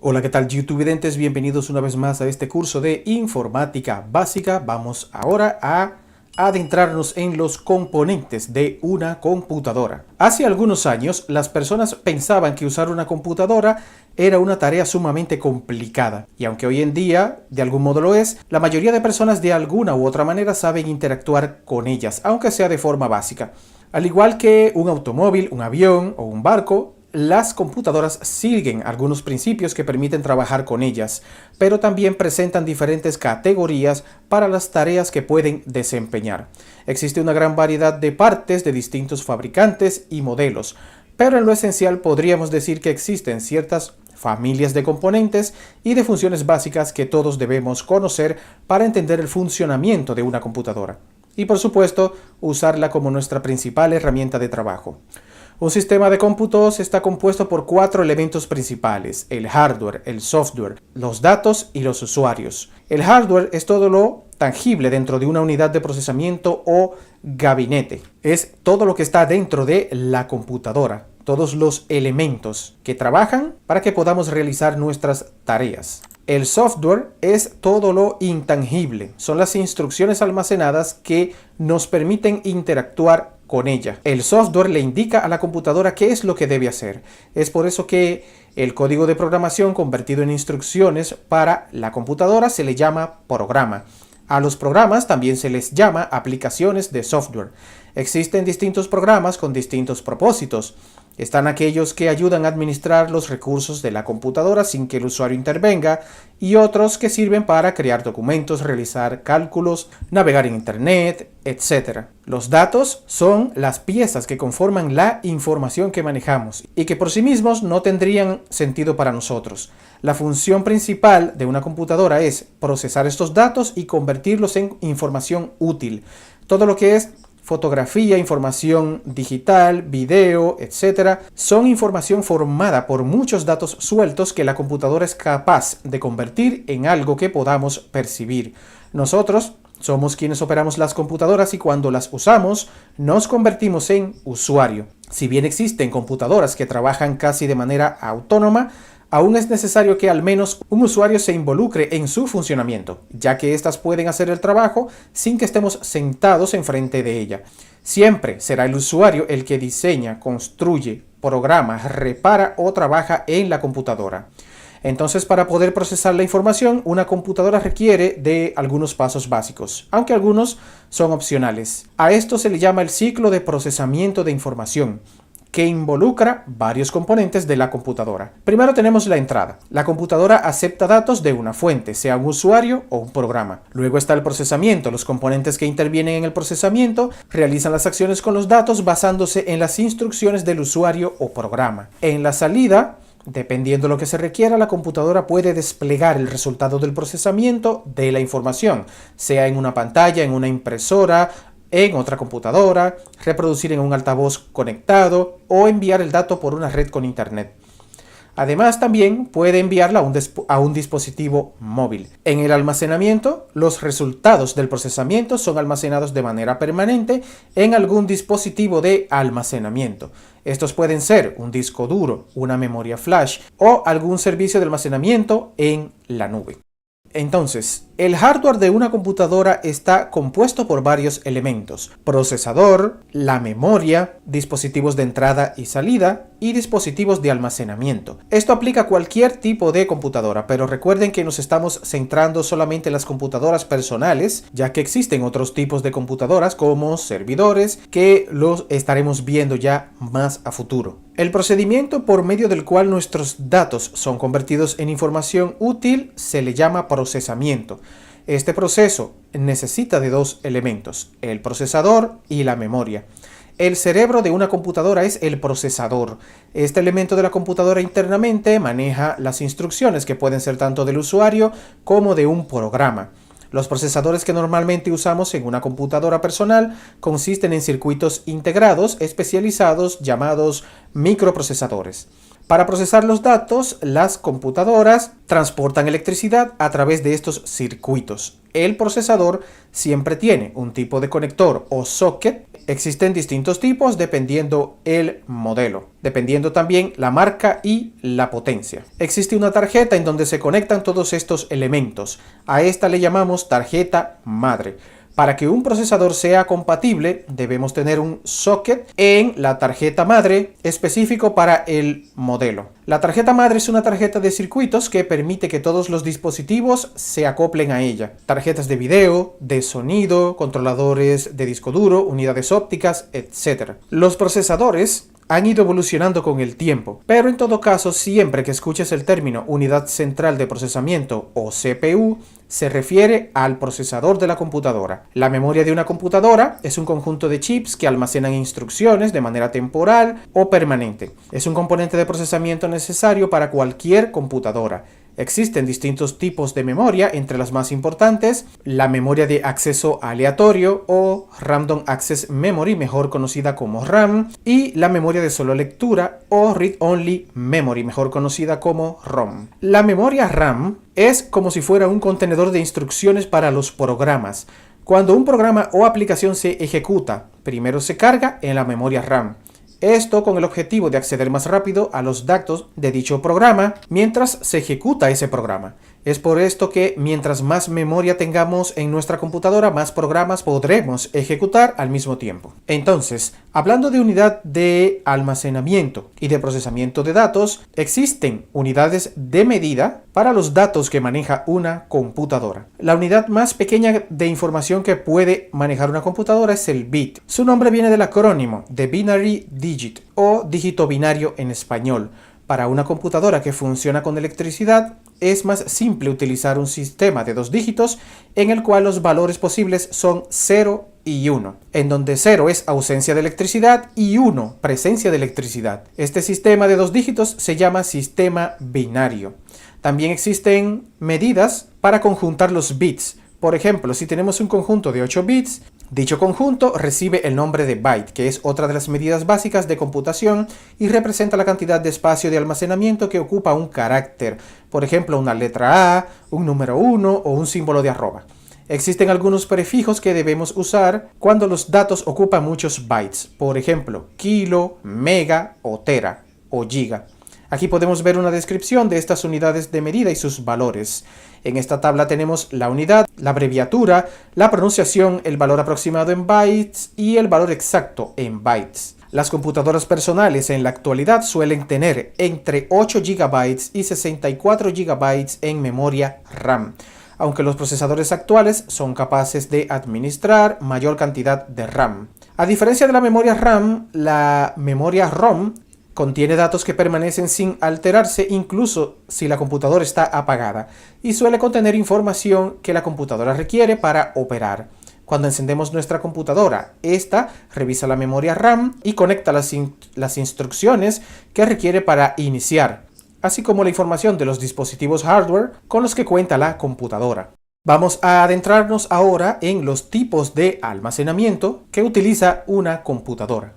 Hola, ¿qué tal YouTubidentes? Bienvenidos una vez más a este curso de informática básica. Vamos ahora a adentrarnos en los componentes de una computadora. Hace algunos años, las personas pensaban que usar una computadora era una tarea sumamente complicada. Y aunque hoy en día, de algún modo lo es, la mayoría de personas de alguna u otra manera saben interactuar con ellas, aunque sea de forma básica. Al igual que un automóvil, un avión o un barco, las computadoras siguen algunos principios que permiten trabajar con ellas, pero también presentan diferentes categorías para las tareas que pueden desempeñar. Existe una gran variedad de partes de distintos fabricantes y modelos, pero en lo esencial podríamos decir que existen ciertas familias de componentes y de funciones básicas que todos debemos conocer para entender el funcionamiento de una computadora. Y por supuesto, usarla como nuestra principal herramienta de trabajo. Un sistema de cómputos está compuesto por 4 elementos principales: el hardware, el software, los datos y los usuarios. El hardware es todo lo tangible dentro de una unidad de procesamiento o gabinete. Es todo lo que está dentro de la computadora, todos los elementos que trabajan para que podamos realizar nuestras tareas. El software es todo lo intangible, son las instrucciones almacenadas que nos permiten interactuar con ella. El software le indica a la computadora qué es lo que debe hacer. Es por eso que el código de programación convertido en instrucciones para la computadora se le llama programa. A los programas también se les llama aplicaciones de software. Existen distintos programas con distintos propósitos. Están aquellos que ayudan a administrar los recursos de la computadora sin que el usuario intervenga, y otros que sirven para crear documentos, realizar cálculos, navegar en internet, etc. Los datos son las piezas que conforman la información que manejamos y que por sí mismos no tendrían sentido para nosotros. La función principal de una computadora es procesar estos datos y convertirlos en información útil. Todo lo que es fotografía, información digital, video, etc., son información formada por muchos datos sueltos que la computadora es capaz de convertir en algo que podamos percibir. Nosotros somos quienes operamos las computadoras y cuando las usamos nos convertimos en usuario. Si bien existen computadoras que trabajan casi de manera autónoma, aún es necesario que al menos un usuario se involucre en su funcionamiento, ya que éstas pueden hacer el trabajo sin que estemos sentados enfrente de ella. Siempre será el usuario el que diseña, construye, programa, repara o trabaja en la computadora. Entonces, para poder procesar la información, una computadora requiere de algunos pasos básicos, aunque algunos son opcionales. A esto se le llama el ciclo de procesamiento de información, que involucra varios componentes de la computadora. Primero tenemos la entrada. La computadora acepta datos de una fuente, sea un usuario o un programa. Luego está el procesamiento. Los componentes que intervienen en el procesamiento realizan las acciones con los datos basándose en las instrucciones del usuario o programa. En la salida, dependiendo de lo que se requiera, la computadora puede desplegar el resultado del procesamiento de la información, sea en una pantalla, en una impresora, en otra computadora, reproducir en un altavoz conectado o enviar el dato por una red con internet. Además, también puede enviarla a un dispositivo móvil. En el almacenamiento, los resultados del procesamiento son almacenados de manera permanente en algún dispositivo de almacenamiento. Estos pueden ser un disco duro, una memoria flash o algún servicio de almacenamiento en la nube. Entonces, el hardware de una computadora está compuesto por varios elementos: procesador, la memoria, dispositivos de entrada y salida y dispositivos de almacenamiento. Esto aplica a cualquier tipo de computadora, pero recuerden que nos estamos centrando solamente en las computadoras personales, ya que existen otros tipos de computadoras como servidores que los estaremos viendo ya más a futuro. El procedimiento por medio del cual nuestros datos son convertidos en información útil se le llama procesamiento. Este proceso necesita de dos elementos: el procesador y la memoria. El cerebro de una computadora es el procesador. Este elemento de la computadora internamente maneja las instrucciones que pueden ser tanto del usuario como de un programa. Los procesadores que normalmente usamos en una computadora personal consisten en circuitos integrados especializados llamados microprocesadores. Para procesar los datos, las computadoras transportan electricidad a través de estos circuitos. El procesador siempre tiene un tipo de conector o socket existen distintos tipos dependiendo el modelo, dependiendo también la marca y la potencia. Existe una tarjeta en donde se conectan todos estos elementos. A esta le llamamos tarjeta madre. Para que un procesador sea compatible, debemos tener un socket en la tarjeta madre específico para el modelo. La tarjeta madre es una tarjeta de circuitos que permite que todos los dispositivos se acoplen a ella. Tarjetas de video, de sonido, controladores de disco duro, unidades ópticas, etc. Los procesadores han ido evolucionando con el tiempo, pero en todo caso, siempre que escuches el término unidad central de procesamiento o CPU, se refiere al procesador de la computadora. La memoria de una computadora es un conjunto de chips que almacenan instrucciones de manera temporal o permanente. Es un componente de procesamiento necesario para cualquier computadora. Existen distintos tipos de memoria, entre las más importantes, la memoria de acceso aleatorio o Random Access Memory, mejor conocida como RAM, y la memoria de solo lectura o Read Only Memory, mejor conocida como ROM. La memoria RAM es como si fuera un contenedor de instrucciones para los programas. Cuando un programa o aplicación se ejecuta, primero se carga en la memoria RAM. Esto con el objetivo de acceder más rápido a los datos de dicho programa mientras se ejecuta ese programa. Es por esto que mientras más memoria tengamos en nuestra computadora, más programas podremos ejecutar al mismo tiempo. Entonces, hablando de unidad de almacenamiento y de procesamiento de datos, existen unidades de medida para los datos que maneja una computadora. La unidad más pequeña de información que puede manejar una computadora es el bit. Su nombre viene del acrónimo de Binary Digit o dígito binario en español. Para una computadora que funciona con electricidad, es más simple utilizar un sistema de 2 dígitos en el cual los valores posibles son 0 y 1, en donde 0 es ausencia de electricidad y 1 presencia de electricidad. Este sistema de 2 dígitos se llama sistema binario. También existen medidas para conjuntar los bits. Por ejemplo, si tenemos un conjunto de 8 bits, dicho conjunto recibe el nombre de byte, que es otra de las medidas básicas de computación y representa la cantidad de espacio de almacenamiento que ocupa un carácter, por ejemplo, una letra A, un número 1 o un símbolo de arroba. Existen algunos prefijos que debemos usar cuando los datos ocupan muchos bytes, por ejemplo, kilo, mega o tera o giga. Aquí podemos ver una descripción de estas unidades de medida y sus valores. En esta tabla tenemos la unidad, la abreviatura, la pronunciación, el valor aproximado en bytes y el valor exacto en bytes. Las computadoras personales en la actualidad suelen tener entre 8 GB y 64 GB en memoria RAM, aunque los procesadores actuales son capaces de administrar mayor cantidad de RAM. A diferencia de la memoria RAM, la memoria ROM contiene datos que permanecen sin alterarse incluso si la computadora está apagada y suele contener información que la computadora requiere para operar. Cuando encendemos nuestra computadora, esta revisa la memoria RAM y conecta las instrucciones que requiere para iniciar, así como la información de los dispositivos hardware con los que cuenta la computadora. Vamos a adentrarnos ahora en los tipos de almacenamiento que utiliza una computadora.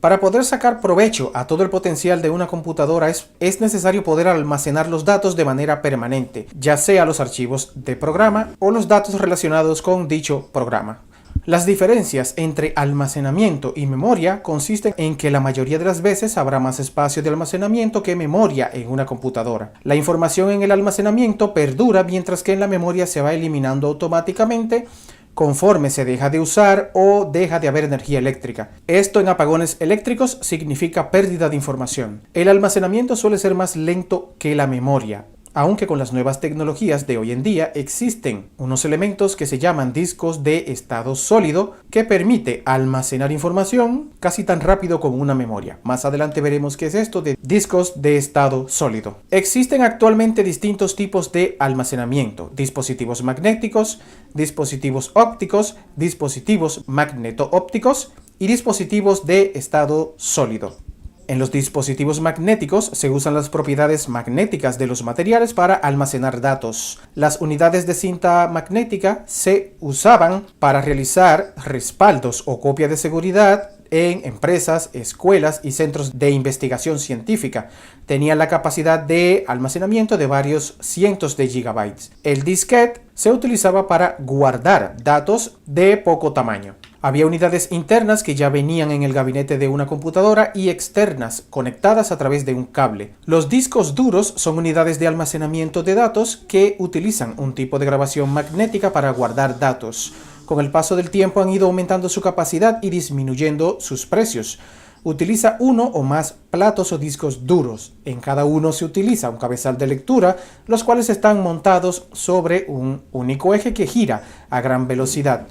Para poder sacar provecho a todo el potencial de una computadora es necesario poder almacenar los datos de manera permanente, ya sea los archivos de programa o los datos relacionados con dicho programa. Las diferencias entre almacenamiento y memoria consisten en que la mayoría de las veces habrá más espacio de almacenamiento que memoria en una computadora. La información en el almacenamiento perdura mientras que en la memoria se va eliminando automáticamente conforme se deja de usar o deja de haber energía eléctrica. Esto en apagones eléctricos significa pérdida de información. El almacenamiento suele ser más lento que la memoria, aunque con las nuevas tecnologías de hoy en día existen unos elementos que se llaman discos de estado sólido que permite almacenar información casi tan rápido como una memoria. Más adelante veremos qué es esto de discos de estado sólido. Existen actualmente distintos tipos de almacenamiento: dispositivos magnéticos, dispositivos ópticos, dispositivos magneto-ópticos y dispositivos de estado sólido. En los dispositivos magnéticos se usan las propiedades magnéticas de los materiales para almacenar datos. Las unidades de cinta magnética se usaban para realizar respaldos o copia de seguridad en empresas, escuelas y centros de investigación científica. Tenían la capacidad de almacenamiento de varios cientos de gigabytes. El disquete se utilizaba para guardar datos de poco tamaño. Había unidades internas que ya venían en el gabinete de una computadora y externas, conectadas a través de un cable. Los discos duros son unidades de almacenamiento de datos que utilizan un tipo de grabación magnética para guardar datos. Con el paso del tiempo han ido aumentando su capacidad y disminuyendo sus precios. Utiliza uno o más platos o discos duros. En cada uno se utiliza un cabezal de lectura, los cuales están montados sobre un único eje que gira a gran velocidad.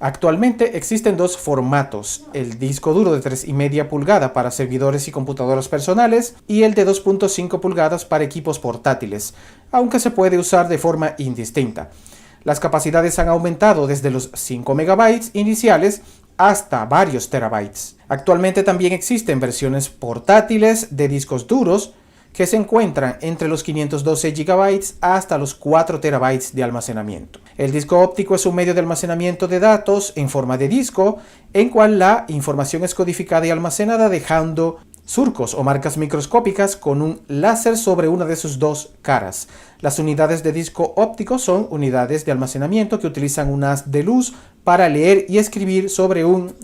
Actualmente existen dos formatos, el disco duro de 3,5 pulgadas para servidores y computadoras personales y el de 2,5 pulgadas para equipos portátiles, aunque se puede usar de forma indistinta. Las capacidades han aumentado desde los 5 megabytes iniciales hasta varios terabytes. Actualmente también existen versiones portátiles de discos duros que se encuentran entre los 512 GB hasta los 4 TB de almacenamiento. El disco óptico es un medio de almacenamiento de datos en forma de disco, en cual la información es codificada y almacenada dejando surcos o marcas microscópicas con un láser sobre una de sus dos caras. Las unidades de disco óptico son unidades de almacenamiento que utilizan un haz de luz para leer y escribir sobre un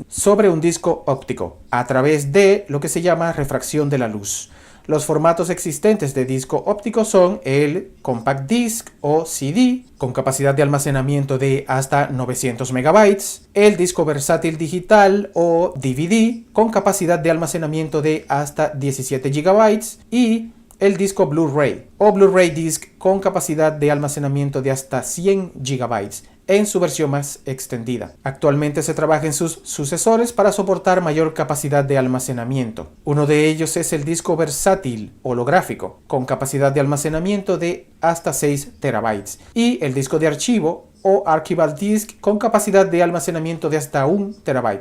disco óptico a través de lo que se llama refracción de la luz. Los formatos existentes de disco óptico son el Compact Disc o CD, con capacidad de almacenamiento de hasta 900 MB, el disco versátil digital o DVD, con capacidad de almacenamiento de hasta 17 GB, y el disco Blu-ray o Blu-ray Disc con capacidad de almacenamiento de hasta 100 GB en su versión más extendida. Actualmente se trabaja en sus sucesores para soportar mayor capacidad de almacenamiento. Uno de ellos es el disco versátil holográfico con capacidad de almacenamiento de hasta 6 TB y el disco de archivo o Archival Disc con capacidad de almacenamiento de hasta 1 TB.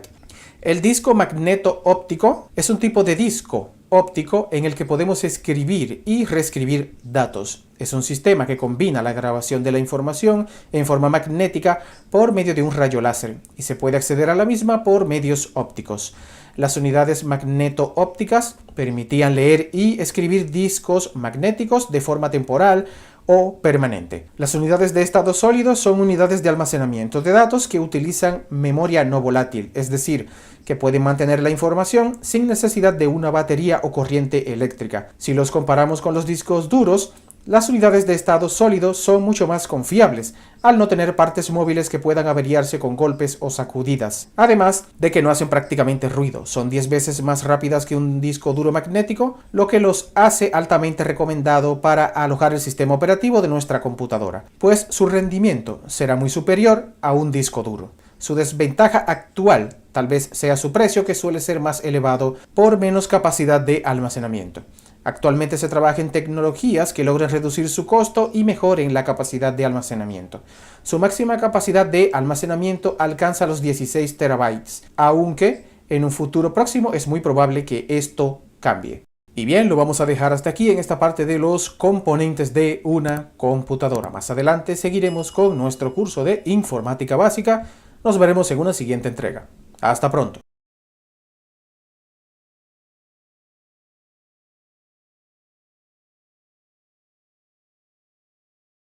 El disco magneto óptico es un tipo de disco óptico en el que podemos escribir y reescribir datos. Es un sistema que combina la grabación de la información en forma magnética por medio de un rayo láser y se puede acceder a la misma por medios ópticos. Las unidades magneto-ópticas permitían leer y escribir discos magnéticos de forma temporal o permanente. Las unidades de estado sólido son unidades de almacenamiento de datos que utilizan memoria no volátil, es decir, que pueden mantener la información sin necesidad de una batería o corriente eléctrica. Si los comparamos con los discos duros, las unidades de estado sólido son mucho más confiables, al no tener partes móviles que puedan averiarse con golpes o sacudidas. Además de que no hacen prácticamente ruido, son 10 veces más rápidas que un disco duro magnético, lo que los hace altamente recomendado para alojar el sistema operativo de nuestra computadora, pues su rendimiento será muy superior a un disco duro. Su desventaja actual tal vez sea su precio, que suele ser más elevado por menos capacidad de almacenamiento. Actualmente se trabaja en tecnologías que logren reducir su costo y mejoren la capacidad de almacenamiento. Su máxima capacidad de almacenamiento alcanza los 16 terabytes, aunque en un futuro próximo es muy probable que esto cambie. Y bien, lo vamos a dejar hasta aquí en esta parte de los componentes de una computadora. Más adelante seguiremos con nuestro curso de informática básica. Nos veremos en una siguiente entrega. Hasta pronto.